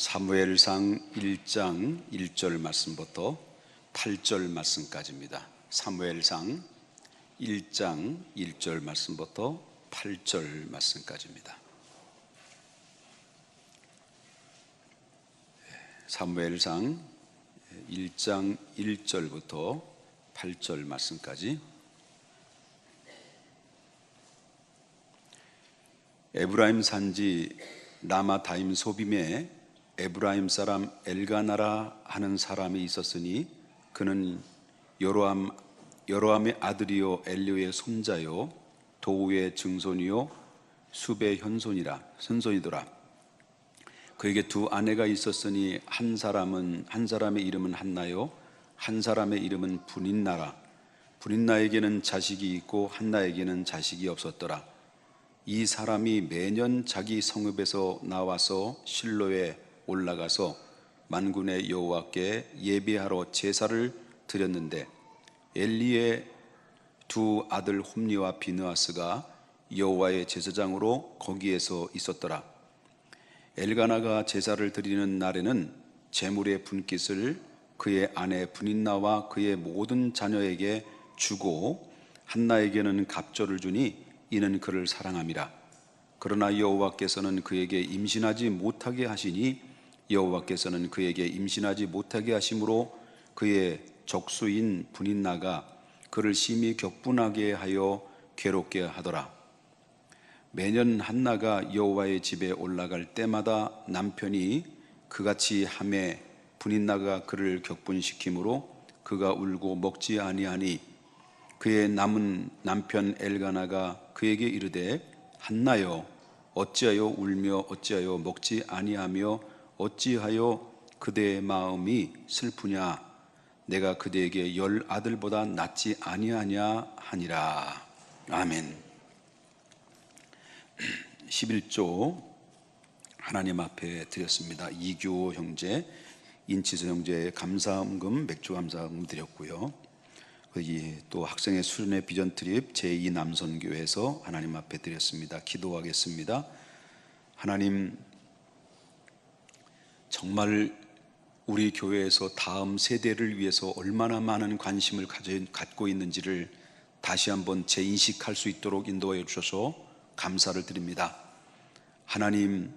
사무엘상 1장 1절 말씀부터 8절 말씀까지입니다. 사무엘상 1장 1절 말씀부터 8절 말씀까지입니다. 사무엘상 1장 1절부터 8절 말씀까지. 에브라임 산지 라마다임 소빔에 에브라임 사람 엘가나라 하는 사람이 있었으니 그는 여로함의 아들이요 엘리오의 손자요 도우의 증손이요 숲의 현손이더라. 그에게 두 아내가 있었으니 한 사람의 이름은 한나요 한 사람의 이름은 분인나라. 분인나에게는 자식이 있고 한나에게는 자식이 없었더라. 이 사람이 매년 자기 성읍에서 나와서 실로에 올라가서 만군의 여호와께 예배하러 제사를 드렸는데 엘리의 두 아들 홈리와 비느하스가 여호와의 제사장으로 거기에서 있었더라. 엘가나가 제사를 드리는 날에는 제물의 분깃을 그의 아내 분인나와 그의 모든 자녀에게 주고 한나에게는 갑절을 주니 이는 그를 사랑함이라. 그러나 여호와께서는 그에게 임신하지 못하게 하시니 여호와께서는 그에게 임신하지 못하게 하심으로 그의 적수인 분인나가 그를 심히 격분하게 하여 괴롭게 하더라. 매년 한나가 여호와의 집에 올라갈 때마다 남편이 그같이 하매 분인나가 그를 격분시키므로 그가 울고 먹지 아니하니 그의 남은 남편 엘가나가 그에게 이르되 한나여 어찌하여 울며 어찌하여 먹지 아니하며 어찌하여 그대의 마음이 슬프냐 내가 그대에게 10 아들보다 낫지 아니하냐 하니라. 아멘. 11조 하나님 앞에 드렸습니다. 이규호 형제, 인치수 형제의 감사음금, 맥주 감사음금 드렸고요. 거기 또 학생의 수련회 비전 트립 제2남선교회에서 하나님 앞에 드렸습니다. 기도하겠습니다. 하나님, 정말 우리 교회에서 다음 세대를 위해서 얼마나 많은 관심을 갖고 있는지를 다시 한번 재인식할 수 있도록 인도해 주셔서 감사를 드립니다. 하나님,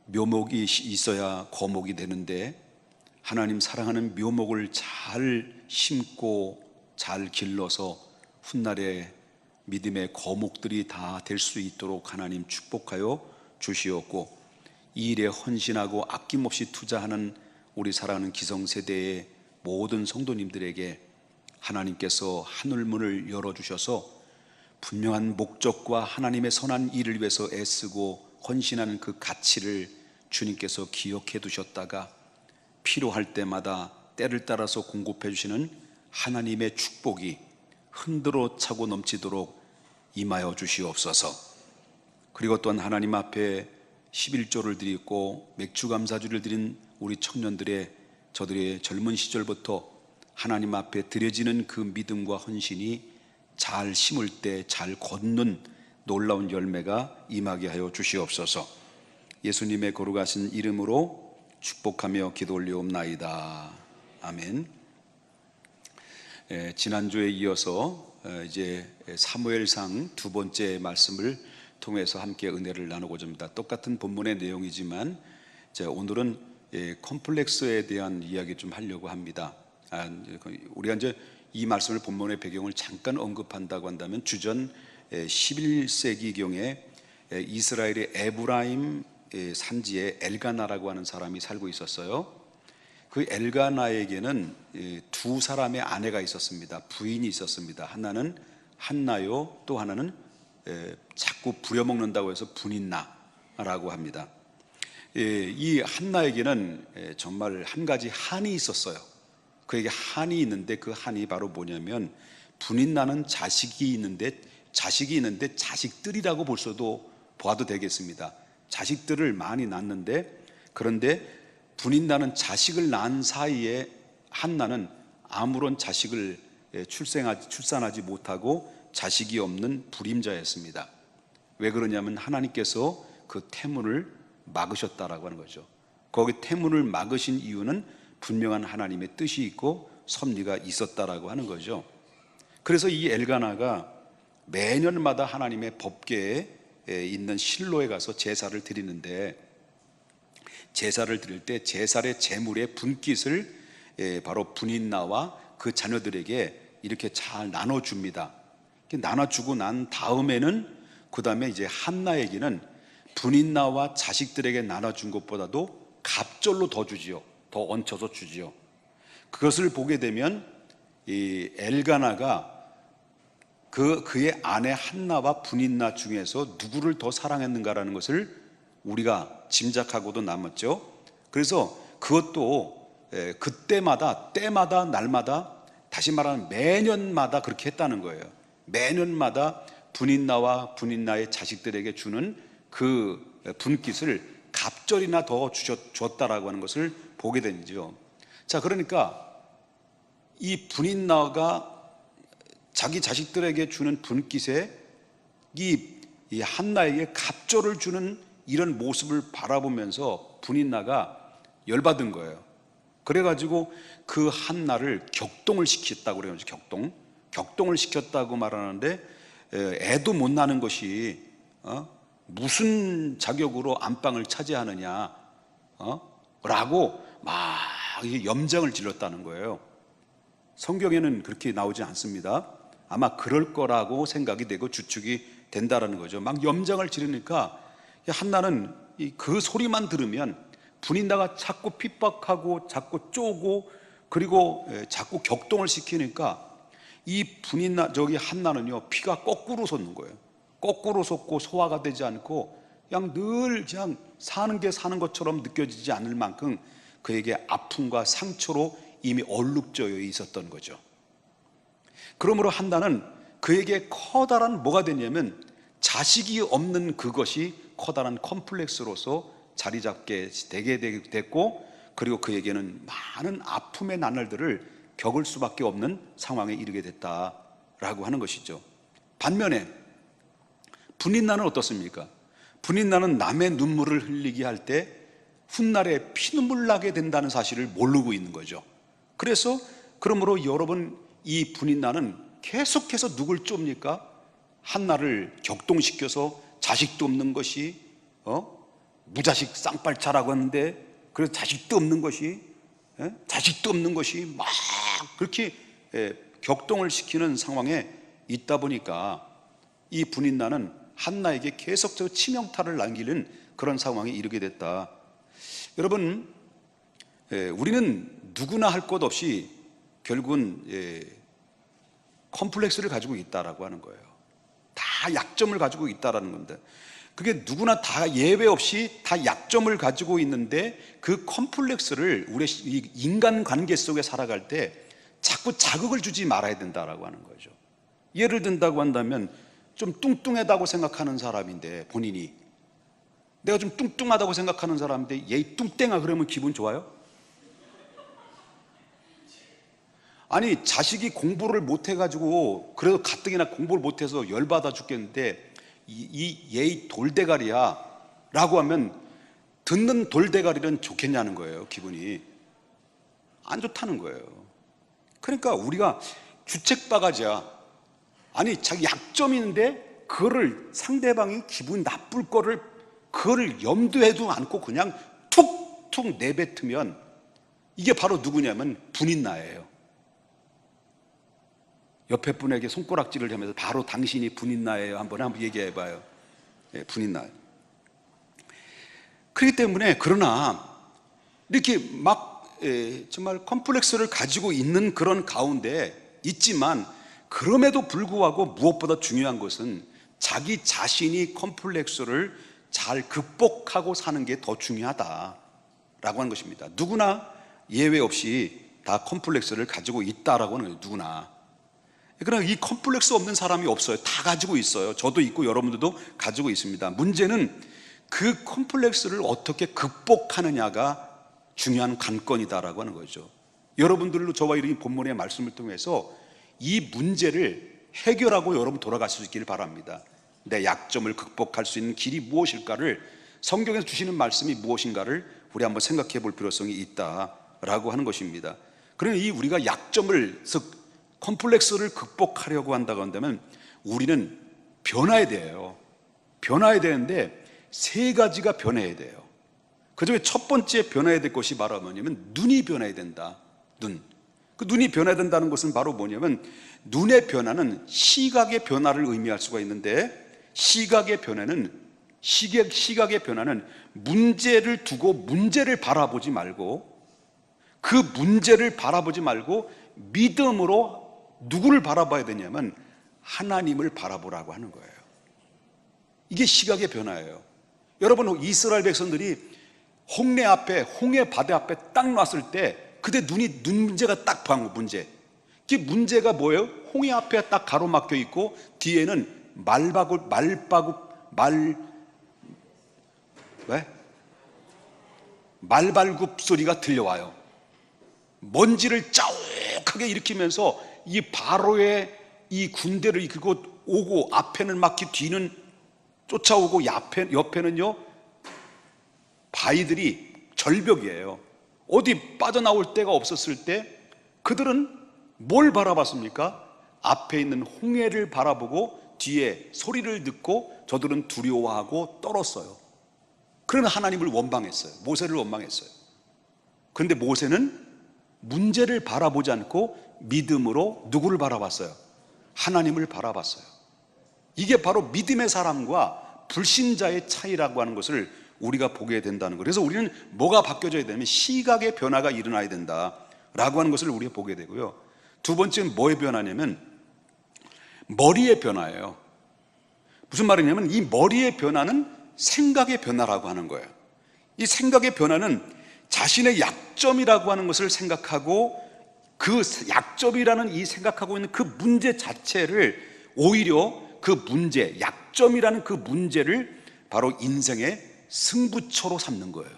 묘목이 있어야 거목이 되는데 하나님 사랑하는 묘목을 잘 심고 잘 길러서 훗날에 믿음의 거목들이 다 될 수 있도록 하나님 축복하여 주시옵고 이 일에 헌신하고 아낌없이 투자하는 우리 사랑하는 기성세대의 모든 성도님들에게 하나님께서 하늘문을 열어주셔서 분명한 목적과 하나님의 선한 일을 위해서 애쓰고 헌신하는 그 가치를 주님께서 기억해 두셨다가 필요할 때마다 때를 따라서 공급해 주시는 하나님의 축복이 흔들어 차고 넘치도록 임하여 주시옵소서. 그리고 또한 하나님 앞에 11조를 드리고 맥주감사주를 드린 우리 청년들의 저들의 젊은 시절부터 하나님 앞에 드려지는 그 믿음과 헌신이 잘 심을 때 잘 걷는 놀라운 열매가 임하게 하여 주시옵소서. 예수님의 거룩하신 이름으로 축복하며 기도 올리옵나이다. 아멘. 지난주에 이어서 이제 사무엘상 두 번째 말씀을 통해서 함께 은혜를 나누고자 합니다. 똑같은 본문의 내용이지만 오늘은 컴플렉스에 대한 이야기 좀 하려고 합니다. 우리가 이제 이 말씀을 본문의 배경을 잠깐 언급한다고 한다면 주전 11세기경에 이스라엘의 에브라임 산지에 엘가나라고 하는 사람이 살고 있었어요. 그 엘가나에게는 두 사람의 아내가 있었습니다. 부인이 있었습니다. 하나는 한나요, 또 하나는 자꾸 부려먹는다고 해서 분인나라고 합니다. 이 한나에게는 정말 한 가지 한이 있었어요. 그에게 한이 있는데 그 한이 바로 뭐냐면 분인나는 자식이 있는데 자식들이라고 봐도 되겠습니다. 자식들을 많이 낳는데, 그런데 분인나는 자식을 낳은 사이에 한나는 아무런 자식을 출산하지 못하고 자식이 없는 불임자였습니다. 왜 그러냐면 하나님께서 그 태문을 막으셨다라고 하는 거죠. 거기 태문을 막으신 이유는 분명한 하나님의 뜻이 있고 섭리가 있었다라고 하는 거죠. 그래서 이 엘가나가 매년마다 하나님의 법궤에 있는 실로에 가서 제사를 드리는데, 제사를 드릴 때 제사의 제물의 분깃을 바로 분인나와 그 자녀들에게 이렇게 잘 나눠줍니다. 나눠주고 난 다음에는 그 다음에 이제 한나에게는 분인나와 자식들에게 나눠준 것보다도 갑절로 더 주지요. 더 얹혀서 주지요. 그것을 보게 되면 이 엘가나가 그의 아내 한나와 분인나 중에서 누구를 더 사랑했는가라는 것을 우리가 짐작하고도 남았죠. 그래서 그것도 때마다 날마다, 다시 말하면 매년마다 그렇게 했다는 거예요. 매년마다 분인나와 분인나의 자식들에게 주는 그 분깃을 갑절이나 더 줬다라고 하는 것을 보게 되죠. 자, 그러니까 이 분인나가 자기 자식들에게 주는 분깃에 이 한나에게 갑절을 주는 이런 모습을 바라보면서 분인나가 열받은 거예요. 그래가지고 그 한나를 격동을 시켰다고 그래요. 격동을 시켰다고 말하는데, 애도 못 나는 것이 무슨 자격으로 안방을 차지하느냐 라고 막 염장을 질렀다는 거예요. 성경에는 그렇게 나오지 않습니다. 아마 그럴 거라고 생각이 되고 추측이 된다라는 거죠. 막 염장을 지르니까 한나는 그 소리만 들으면 분인나가 자꾸 핍박하고 자꾸 쪼고 그리고 자꾸 격동을 시키니까 이 분인나 한나는요, 피가 거꾸로 솟는 거예요. 거꾸로 솟고 소화가 되지 않고 그냥 늘 그냥 사는 게 사는 것처럼 느껴지지 않을 만큼 그에게 아픔과 상처로 이미 얼룩져여 있었던 거죠. 그러므로 한나는 그에게 커다란 뭐가 되냐면, 자식이 없는 그것이 커다란 컴플렉스로서 자리 잡게 되게 됐고, 그리고 그에게는 많은 아픔의 나날들을 겪을 수밖에 없는 상황에 이르게 됐다라고 하는 것이죠. 반면에 분인나는 어떻습니까? 분인나는 남의 눈물을 흘리게 할 때 훗날에 피눈물 나게 된다는 사실을 모르고 있는 거죠. 그러므로 여러분, 이 분인나는 계속해서 누굴 쫍니까? 한나를 격동시켜서 자식도 없는 것이 무자식 쌍발차라고 하는데, 그래서 자식도 없는 것이 막 그렇게 격동을 시키는 상황에 있다 보니까 이 분인나는 한나에게 계속적으로 치명타를 남기는 그런 상황에 이르게 됐다. 여러분, 우리는 누구나 할 것 없이 결국은 컴플렉스를 가지고 있다라고 하는 거예요. 다 약점을 가지고 있다라는 건데, 그게 누구나 다 예외 없이 다 약점을 가지고 있는데, 그 컴플렉스를 우리 인간 관계 속에 살아갈 때 자꾸 자극을 주지 말아야 된다라고 하는 거죠. 예를 든다고 한다면, 좀 뚱뚱하다고 생각하는 사람인데, 본인이 내가 좀 뚱뚱하다고 생각하는 사람인데 얘 뚱땡아 그러면 기분 좋아요? 아니, 자식이 공부를 못해가지고 그래도 가뜩이나 공부를 못해서 열받아 죽겠는데 얘 돌대가리야 라고 하면 듣는 돌대가리는 좋겠냐는 거예요. 기분이 안 좋다는 거예요. 그러니까 우리가 주책바가지야. 아니, 자기 약점이 있는데 그거를 상대방이 기분 나쁠 거를 그거를 염두에도 않고 그냥 툭툭 내뱉으면 이게 바로 누구냐면 분인나예요. 옆에 분에게 손가락질을 하면서 바로 당신이 분인나예요 한번 얘기해 봐요. 분인나. 그렇기 때문에, 그러나 이렇게 막 정말 컴플렉스를 가지고 있는 그런 가운데 있지만, 그럼에도 불구하고 무엇보다 중요한 것은 자기 자신이 컴플렉스를 잘 극복하고 사는 게 더 중요하다라고 하는 것입니다. 누구나 예외 없이 다 컴플렉스를 가지고 있다라고 하는 거예요. 누구나. 그러나 이 컴플렉스 없는 사람이 없어요. 다 가지고 있어요. 저도 있고 여러분들도 가지고 있습니다. 문제는 그 컴플렉스를 어떻게 극복하느냐가 중요한 관건이다라고 하는 거죠. 여러분들로 저와 이 본문의 말씀을 통해서 이 문제를 해결하고 여러분 돌아가실 수 있기를 바랍니다. 내 약점을 극복할 수 있는 길이 무엇일까를, 성경에서 주시는 말씀이 무엇인가를 우리 한번 생각해 볼 필요성이 있다라고 하는 것입니다. 그러니 이 우리가 약점을, 즉 컴플렉스를 극복하려고 한다고 한다면 우리는 변화해야 돼요. 변화해야 되는데 세 가지가 변해야 돼요. 그중에 첫 번째 변해야 될 것이 바로 뭐냐면 눈이 변해야 된다. 그 눈이 변해야 된다는 것은 바로 뭐냐면 눈의 변화는 시각의 변화를 의미할 수가 있는데 시각의 변화는 문제를 두고 문제를 바라보지 말고 그 문제를 바라보지 말고 믿음으로 누구를 바라봐야 되냐면 하나님을 바라보라고 하는 거예요. 이게 시각의 변화예요. 여러분, 이스라엘 백성들이 홍해 바다 앞에 딱 놨을 때 그때 눈 문제가 딱 보인 문제. 그 문제가 뭐예요? 홍해 앞에 딱 가로막혀 있고 뒤에는 말발굽 소리가 들려와요. 먼지를 자욱하게 일으키면서 이 바로의 이 군대를 이끌고 오고 앞에는 막히 뒤는 쫓아오고 옆에는요 바위들이 절벽이에요. 어디 빠져나올 데가 없었을 때 그들은 뭘 바라봤습니까? 앞에 있는 홍해를 바라보고 뒤에 소리를 듣고 저들은 두려워하고 떨었어요. 그러나 하나님을 원망했어요. 모세를 원망했어요. 그런데 모세는 문제를 바라보지 않고 믿음으로 누구를 바라봤어요? 하나님을 바라봤어요. 이게 바로 믿음의 사람과 불신자의 차이라고 하는 것을 우리가 보게 된다는 거예요. 그래서 우리는 뭐가 바뀌어져야 되냐면 시각의 변화가 일어나야 된다라고 하는 것을 우리가 보게 되고요. 두 번째는 뭐의 변화냐면 머리의 변화예요. 무슨 말이냐면 이 머리의 변화는 생각의 변화라고 하는 거예요. 이 생각의 변화는 자신의 약점이라고 하는 것을 생각하고 그 약점이라는 이 생각하고 있는 그 문제 자체를 오히려 그 문제, 약점이라는 그 문제를 바로 인생의 승부처로 삼는 거예요.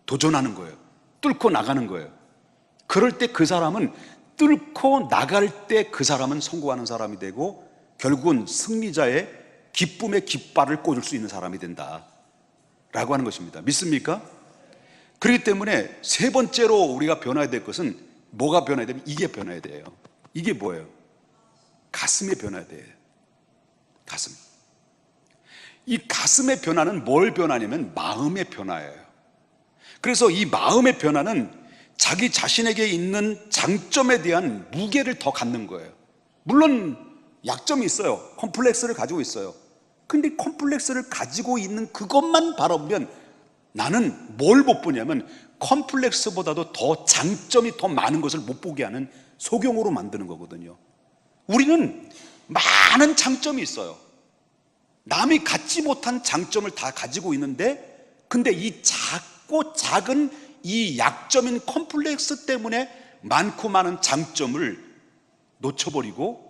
도전하는 거예요. 뚫고 나가는 거예요. 그럴 때 그 사람은 뚫고 나갈 때 그 사람은 성공하는 사람이 되고 결국은 승리자의 기쁨의 깃발을 꽂을 수 있는 사람이 된다라고 하는 것입니다. 믿습니까? 그렇기 때문에 세 번째로 우리가 변화해야 될 것은 뭐가 변화해야 되면 이게 변화해야 돼요. 이게 뭐예요? 가슴에 변화해야 돼요. 가슴. 이 가슴의 변화는 뭘 변화냐면 마음의 변화예요. 그래서 이 마음의 변화는 자기 자신에게 있는 장점에 대한 무게를 더 갖는 거예요. 물론 약점이 있어요. 컴플렉스를 가지고 있어요. 근데 컴플렉스를 가지고 있는 그것만 바라보면 나는 뭘 못 보냐면 컴플렉스보다도 더 장점이 더 많은 것을 못 보게 하는 소경으로 만드는 거거든요. 우리는 많은 장점이 있어요. 남이 갖지 못한 장점을 다 가지고 있는데 근데 이 작고 작은 이 약점인 컴플렉스 때문에 많고 많은 장점을 놓쳐버리고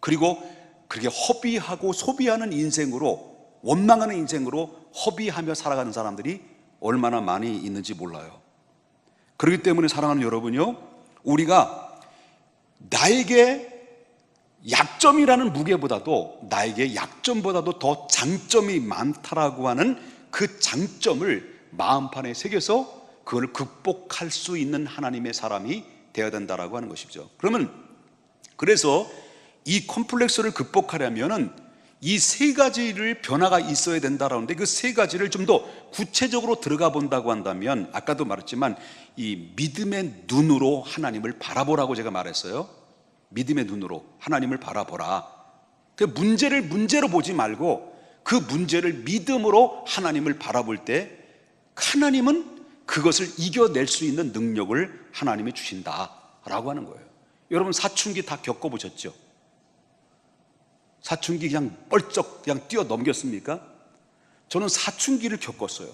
그리고 그렇게 허비하고 소비하는 인생으로 원망하는 인생으로 허비하며 살아가는 사람들이 얼마나 많이 있는지 몰라요. 그렇기 때문에 사랑하는 여러분요, 우리가 나에게 약점이라는 무게보다도 나에게 약점보다도 더 장점이 많다라고 하는 그 장점을 마음판에 새겨서 그걸 극복할 수 있는 하나님의 사람이 되어야 된다라고 하는 것이죠. 그래서 이 컴플렉스를 극복하려면은 이 세 가지를 변화가 있어야 된다라는데 그 세 가지를 좀 더 구체적으로 들어가 본다고 한다면 아까도 말했지만 이 믿음의 눈으로 하나님을 바라보라고 제가 말했어요. 믿음의 눈으로 하나님을 바라보라. 그 문제를 문제로 보지 말고 그 문제를 믿음으로 하나님을 바라볼 때 하나님은 그것을 이겨낼 수 있는 능력을 하나님이 주신다라고 하는 거예요. 여러분 사춘기 다 겪어보셨죠? 사춘기 그냥 뻘쩍 그냥 뛰어넘겼습니까? 저는 사춘기를 겪었어요.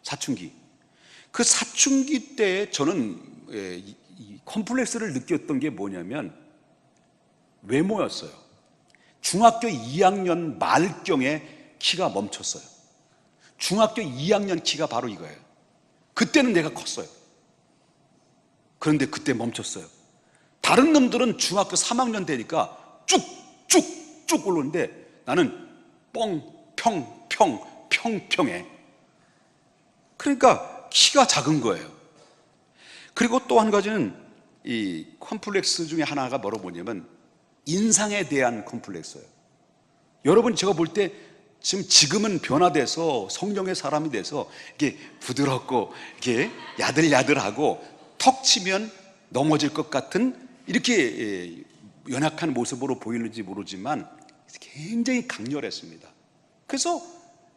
사춘기. 그 사춘기 때 저는 이 컴플렉스를 느꼈던 게 뭐냐면 외모였어요. 중학교 2학년 말경에 키가 멈췄어요. 중학교 2학년 키가 바로 이거예요. 그때는 내가 컸어요. 그런데 그때 멈췄어요. 다른 놈들은 중학교 3학년 되니까 쭉쭉쭉 오르는데 나는 뻥평평평평해. 그러니까 키가 작은 거예요. 그리고 또 한 가지는 이 컴플렉스 중에 하나가 뭐냐면 인상에 대한 컴플렉스예요. 여러분, 제가 볼 때 지금은 변화돼서 성령의 사람이 돼서 이게 부드럽고 이게 야들야들하고 턱 치면 넘어질 것 같은 이렇게 연약한 모습으로 보이는지 모르지만 굉장히 강렬했습니다. 그래서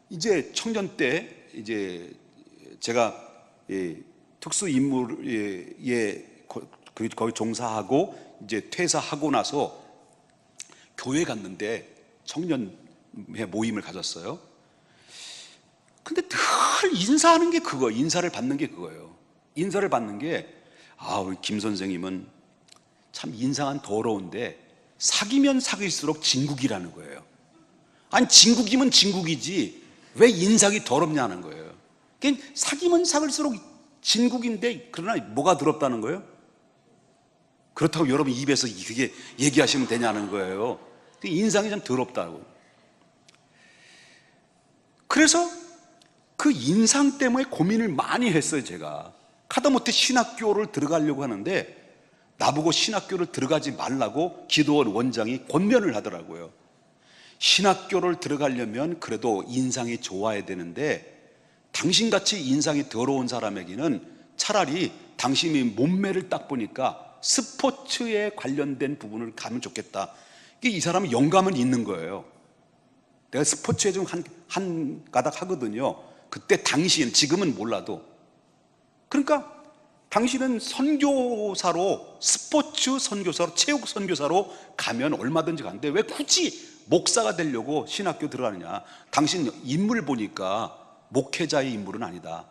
이제 청년 때 이제 제가 특수 임무에 거기 종사하고 이제 퇴사하고 나서 교회 갔는데 청년회 모임을 가졌어요. 근데 늘 인사하는 게 인사를 받는 게 그거예요. 인사를 받는 게, 우리 김 선생님은 참 인상은 더러운데 사귀면 사귈수록 진국이라는 거예요. 아니, 진국이면 진국이지 왜 인상이 더럽냐는 거예요. 그러니까 사귀면 사귈수록 진국인데, 그러나 뭐가 더럽다는 거예요? 그렇다고 여러분 입에서 그게 얘기하시면 되냐는 거예요. 인상이 좀 더럽다고. 그래서 그 인상 때문에 고민을 많이 했어요. 제가 하다못해 신학교를 들어가려고 하는데 나보고 신학교를 들어가지 말라고 기도원 원장이 권면을 하더라고요. 신학교를 들어가려면 그래도 인상이 좋아야 되는데 당신같이 인상이 더러운 사람에게는 차라리 당신이 몸매를 딱 보니까 스포츠에 관련된 부분을 가면 좋겠다. 이 사람은 영감은 있는 거예요. 내가 스포츠에 좀 한 가닥 하거든요. 그때 당시엔, 지금은 몰라도. 그러니까 당신은 선교사로, 스포츠 선교사로, 체육 선교사로 가면 얼마든지 가는데 왜 굳이 목사가 되려고 신학교 들어가느냐. 당신 인물 보니까 목회자의 인물은 아니다.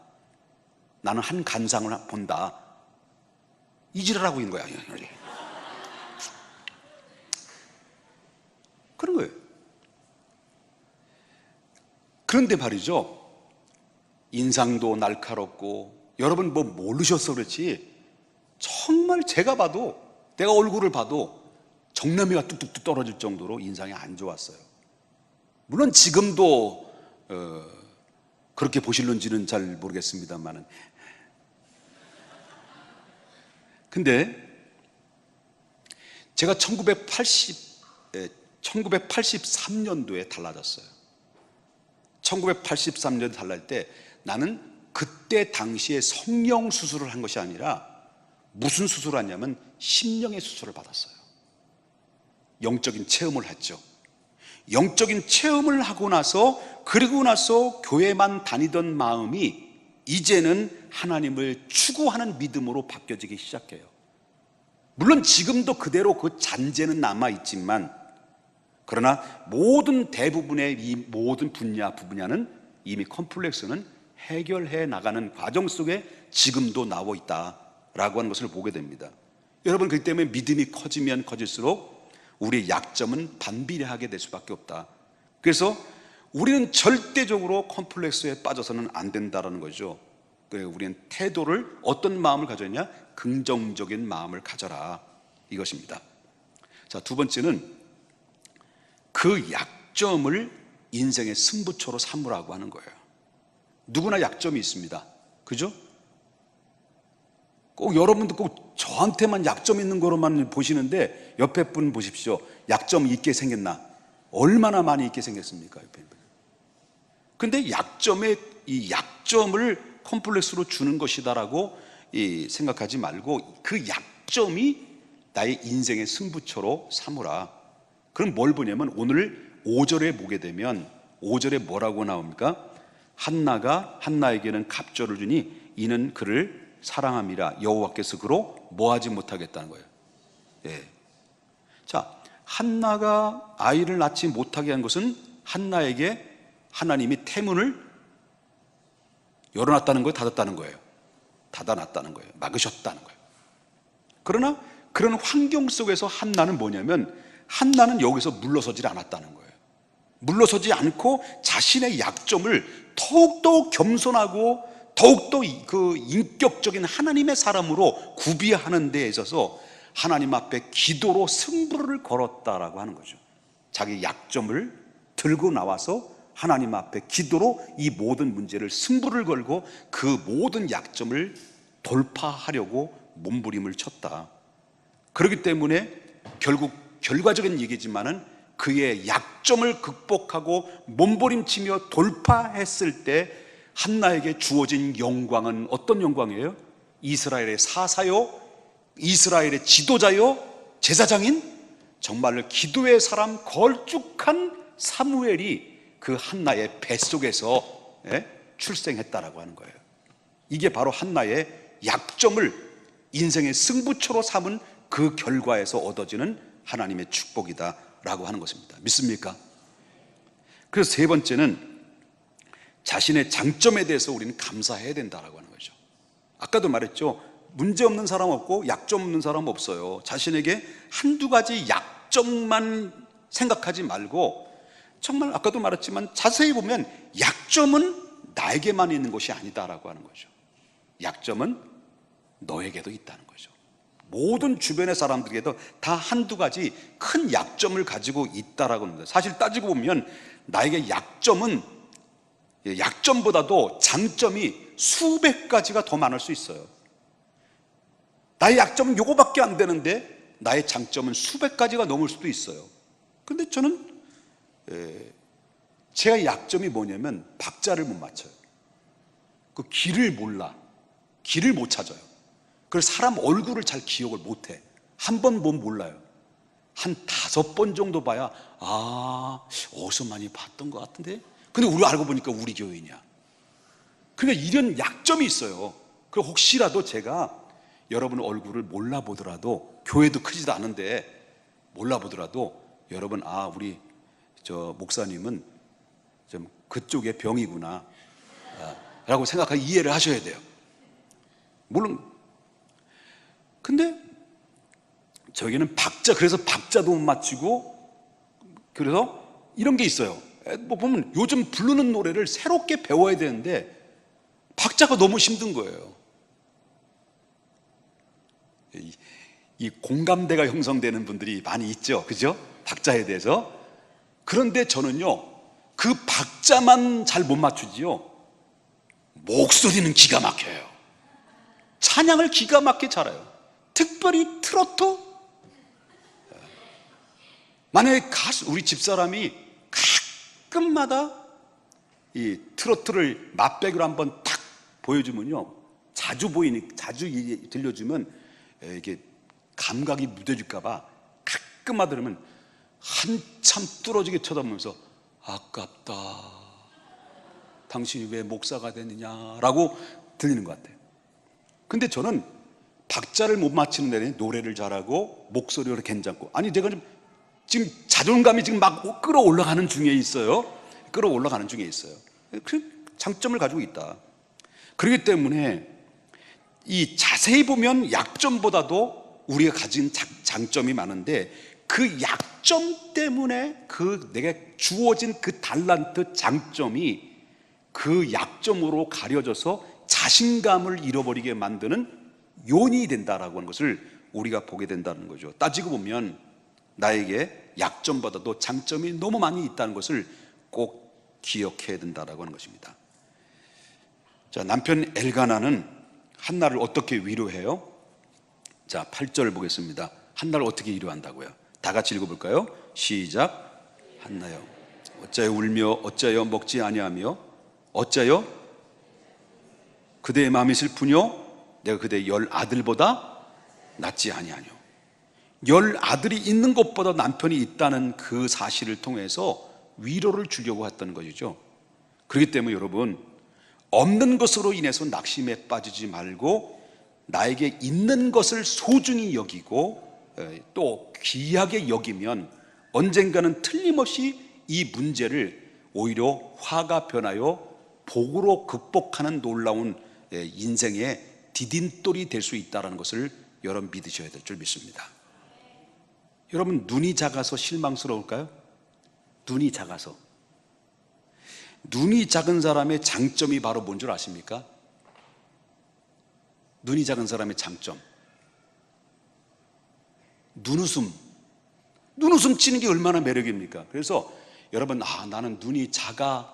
나는 한 간상을 본다. 이 지랄 하고 있는 거야. 그런 거예요. 그런데 말이죠, 인상도 날카롭고, 여러분 뭐 모르셔서 그렇지 정말 제가 봐도, 내가 얼굴을 봐도 정남이가 뚝뚝뚝 떨어질 정도로 인상이 안 좋았어요. 물론 지금도 그렇게 보실는지는 잘 모르겠습니다만은. 근데 제가 1983년도에 달라졌어요. 1983년에 달라질 때 나는 그때 당시에 성령 수술을 한 것이 아니라 무슨 수술을 하냐면 심령의 수술을 받았어요. 영적인 체험을 했죠. 영적인 체험을 하고 나서, 그리고 나서 교회만 다니던 마음이 이제는 하나님을 추구하는 믿음으로 바뀌어지기 시작해요. 물론 지금도 그대로 그 잔재는 남아있지만, 그러나 대부분의 이 모든 분야는 이미 컴플렉스는 해결해 나가는 과정 속에 지금도 나와 있다라고 하는 것을 보게 됩니다. 여러분, 그렇기 때문에 믿음이 커지면 커질수록 우리의 약점은 반비례하게 될 수밖에 없다. 그래서 우리는 절대적으로 컴플렉스에 빠져서는 안 된다는 거죠. 우리는 태도를, 어떤 마음을 가져야 하냐? 긍정적인 마음을 가져라, 이것입니다. 자, 두 번째는 그 약점을 인생의 승부처로 삼으라고 하는 거예요. 누구나 약점이 있습니다. 그죠? 꼭 여러분도 꼭 저한테만 약점 있는 거로만 보시는데 옆에 분 보십시오. 약점 있게 생겼나? 얼마나 많이 있게 생겼습니까? 옆에 분. 근데 이 약점을 컴플렉스로 주는 것이다라고 생각하지 말고 그 약점이 나의 인생의 승부처로 삼으라. 그럼 뭘 보냐면 오늘 5절에 보게 되면 5절에 뭐라고 나옵니까? 한나에게는 갑절을 주니 이는 그를 사랑함이라. 여호와께서 그로 뭐하지 못하겠다는 거예요. 예. 자, 한나가 아이를 낳지 못하게 한 것은 한나에게 하나님이 태문을 열어놨다는 거예요, 닫았다는 거예요? 닫아놨다는 거예요. 막으셨다는 거예요. 그러나 그런 환경 속에서 한나는 뭐냐면, 한나는 여기서 물러서질 않았다는 거예요. 물러서지 않고 자신의 약점을 더욱더 겸손하고 더욱더 그 인격적인 하나님의 사람으로 구비하는 데에 있어서 하나님 앞에 기도로 승부를 걸었다라고 하는 거죠. 자기 약점을 들고 나와서 하나님 앞에 기도로 이 모든 문제를 승부를 걸고 그 모든 약점을 돌파하려고 몸부림을 쳤다. 그렇기 때문에 결국 결과적인 얘기지만은 그의 약점을 극복하고 몸부림치며 돌파했을 때 한나에게 주어진 영광은 어떤 영광이에요? 이스라엘의 사사요, 이스라엘의 지도자요, 제사장인 정말로 기도의 사람 걸쭉한 사무엘이 그 한나의 뱃속에서 출생했다라고 하는 거예요. 이게 바로 한나의 약점을 인생의 승부처로 삼은 그 결과에서 얻어지는 하나님의 축복이다라고 하는 것입니다. 믿습니까? 그래서 세 번째는 자신의 장점에 대해서 우리는 감사해야 된다라고 하는 거죠. 아까도 말했죠. 문제 없는 사람 없고 약점 없는 사람 없어요. 자신에게 한두 가지 약점만 생각하지 말고, 정말 아까도 말했지만 자세히 보면 약점은 나에게만 있는 것이 아니다라고 하는 거죠. 약점은 너에게도 있다는 거죠. 모든 주변의 사람들에게도 다 한두 가지 큰 약점을 가지고 있다라고 합니다. 사실 따지고 보면 나에게 약점보다도 장점이 수백 가지가 더 많을 수 있어요. 나의 약점은 요거밖에 안 되는데 나의 장점은 수백 가지가 넘을 수도 있어요. 근데 저는 제가 약점이 뭐냐면 박자를 못 맞춰요. 그 길을 몰라. 길을 못 찾아요. 그래서 사람 얼굴을 잘 기억을 못해. 한 번 보면 몰라요. 한 5번 정도 봐야 어디서 많이 봤던 것 같은데. 근데 우리 알고 보니까 우리 교인이야. 그러니까 이런 약점이 있어요. 그리고 혹시라도 제가 여러분 얼굴을 몰라보더라도, 교회도 크지도 않은데 몰라보더라도 여러분 우리 저 목사님은 좀 그쪽의 병이구나 라고 생각하고 이해를 하셔야 돼요. 물론 근데 저에게는 그래서 박자도 못 맞추고, 그래서 이런 게 있어요. 뭐 보면 요즘 부르는 노래를 새롭게 배워야 되는데 박자가 너무 힘든 거예요. 이 공감대가 형성되는 분들이 많이 있죠, 그죠? 박자에 대해서. 그런데 저는요, 그 박자만 잘 못 맞추지요, 목소리는 기가 막혀요. 찬양을 기가 막히게 잘해요. 특별히 트로트. 만약에 우리 집사람이 가끔마다 이 트로트를 맛배기로 한번 탁 보여주면요, 자주 들려주면 이게 감각이 무뎌질까봐 가끔만 들으면 한참 뚫어지게 쳐다보면서 아깝다, 당신이 왜 목사가 됐느냐라고 들리는 것 같아요. 근데 저는 박자를 못 맞추는 데는 노래를 잘하고 목소리가 괜찮고, 아니 내가 지금 자존감이 지금 막 끌어올라가는 중에 있어요. 그 장점을 가지고 있다. 그렇기 때문에 이 자세히 보면 약점보다도 우리가 가진 장점이 많은데, 그 약점 때문에 내게 주어진 그 달란트, 장점이 그 약점으로 가려져서 자신감을 잃어버리게 만드는 요인이 된다라고 하는 것을 우리가 보게 된다는 거죠. 따지고 보면 나에게 약점보다도 장점이 너무 많이 있다는 것을 꼭 기억해야 된다라고 하는 것입니다. 자, 남편 엘가나는 한나를 어떻게 위로해요? 자, 8절 보겠습니다. 한나를 어떻게 위로한다고요? 다 같이 읽어볼까요? 시작. 한나여, 어찌하여 울며 어찌하여 먹지 아니하며 어찌하여 그대의 마음이 슬프뇨? 내가 그대의 10 아들보다 낫지 아니하뇨. 10 아들이 있는 것보다 남편이 있다는 그 사실을 통해서 위로를 주려고 했던 것이죠. 그렇기 때문에 여러분, 없는 것으로 인해서 낙심에 빠지지 말고 나에게 있는 것을 소중히 여기고 또 귀하게 여기면 언젠가는 틀림없이 이 문제를 오히려 화가 변하여 복으로 극복하는 놀라운 인생의 디딤돌이 될 수 있다는 것을 여러분 믿으셔야 될 줄 믿습니다. 여러분, 눈이 작아서 실망스러울까요? 눈이 작아서. 눈이 작은 사람의 장점이 바로 뭔 줄 아십니까? 눈이 작은 사람의 장점, 눈웃음 치는 게 얼마나 매력입니까? 그래서 여러분, 나는 눈이 작아,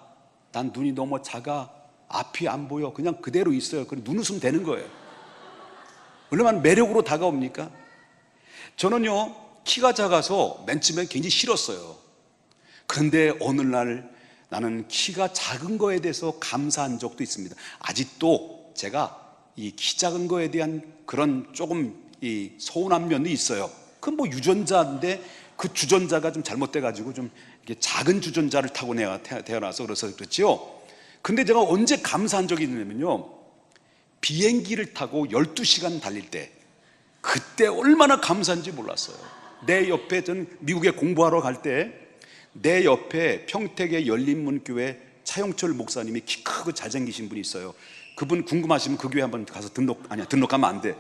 난 눈이 너무 작아, 앞이 안 보여, 그냥 그대로 있어요. 그럼 눈웃음 되는 거예요. 얼마나 매력으로 다가옵니까? 저는요, 키가 작아서 맨 처음에 굉장히 싫었어요. 그런데 어느 날 나는 키가 작은 거에 대해서 감사한 적도 있습니다. 아직도 제가 이 키 작은 거에 대한 그런 조금 이 서운한 면이 있어요. 그건 뭐 유전자인데 그 주전자가 좀 잘못돼가지고 좀 이렇게 작은 주전자를 타고 내가 태어나서 그래서 그렇지요. 근데 제가 언제 감사한 적이 있냐면요, 비행기를 타고 12시간 달릴 때, 그때 얼마나 감사한지 몰랐어요. 내 옆에, 전 미국에 공부하러 갈 때 내 옆에 평택의 열린문교회 차용철 목사님이 키 크고 잘생기신 분이 있어요. 그분 궁금하시면 그 교회 한번 가서 등록하면 안 돼.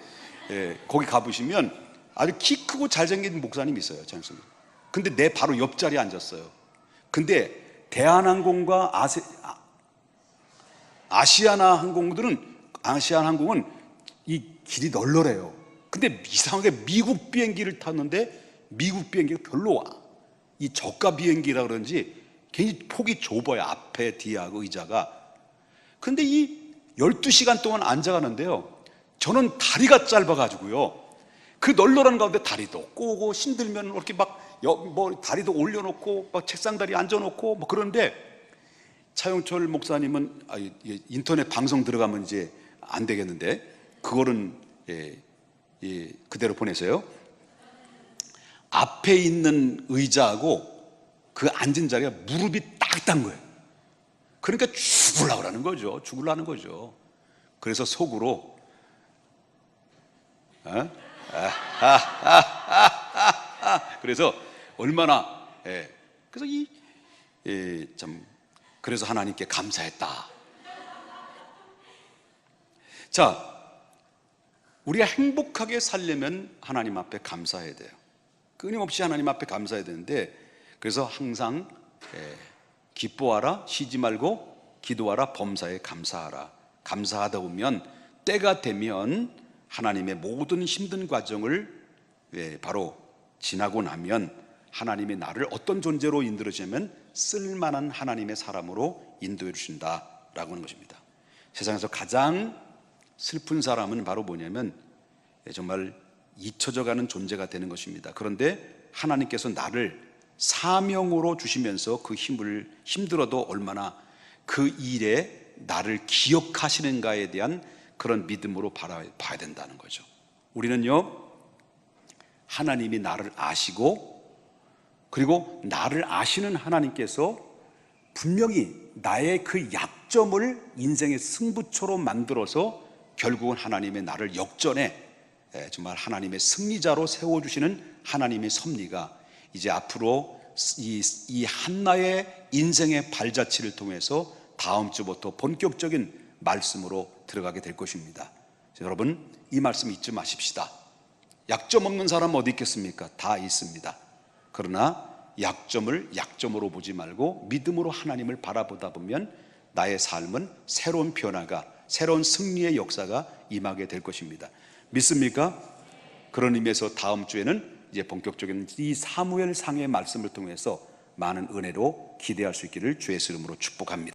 거기 가보시면 아주 키 크고 잘생긴 목사님이 있어요, 차용철. 근데 내 바로 옆자리에 앉았어요. 근데 대한항공과 아시아나항공은 이 길이 널널해요. 근데 이상하게 미국 비행기를 탔는데 미국 비행기가 별로 이 저가 비행기라 그런지 굉장히 폭이 좁아요. 앞에 뒤하고 의자가. 근데 이 12시간 동안 앉아가는데요, 저는 다리가 짧아가지고요, 그 널널한 가운데 다리도 꼬고 힘들면 이렇게 뭐 다리도 올려놓고 막 책상다리 앉아놓고 뭐 그런데, 차용철 목사님은 인터넷 방송 들어가면 이제 안 되겠는데 그거는 그대로 보내세요. 앞에 있는 의자하고 그 앉은 자리가 무릎이 딱 단 거예요. 그러니까 죽으려는 거죠. 그래서 속으로 그래서 얼마나 그래서 그래서 하나님께 감사했다. 자, 우리가 행복하게 살려면 하나님 앞에 감사해야 돼요. 끊임없이 하나님 앞에 감사해야 되는데, 그래서 항상 기뻐하라, 쉬지 말고 기도하라, 범사에 감사하라. 감사하다 보면 때가 되면 하나님의 모든 힘든 과정을 바로 지나고 나면 하나님이 나를 어떤 존재로 인도해 주시냐면 쓸만한 하나님의 사람으로 인도해 주신다라고 하는 것입니다. 세상에서 가장 슬픈 사람은 바로 뭐냐면 정말 잊혀져가는 존재가 되는 것입니다. 그런데 하나님께서 나를 사명으로 주시면서 그 힘들어도 얼마나 그 일에 나를 기억하시는가에 대한 그런 믿음으로 봐야 된다는 거죠. 우리는요, 하나님이 나를 아시고, 그리고 나를 아시는 하나님께서 분명히 나의 그 약점을 인생의 승부처로 만들어서 결국은 하나님의 나를 역전해 정말 하나님의 승리자로 세워주시는 하나님의 섭리가 이제 앞으로 이 한나의 인생의 발자취를 통해서 다음 주부터 본격적인 말씀으로 들어가게 될 것입니다. 여러분, 이 말씀 잊지 마십시다. 약점 없는 사람 어디 있겠습니까? 다 있습니다. 그러나 약점을 약점으로 보지 말고 믿음으로 하나님을 바라보다 보면 나의 삶은 새로운 변화가, 새로운 승리의 역사가 임하게 될 것입니다. 믿습니까? 그런 의미에서 다음 주에는 이제 본격적인 이 사무엘상의 말씀을 통해서 많은 은혜로 기대할 수 있기를 주의 이름으로 축복합니다.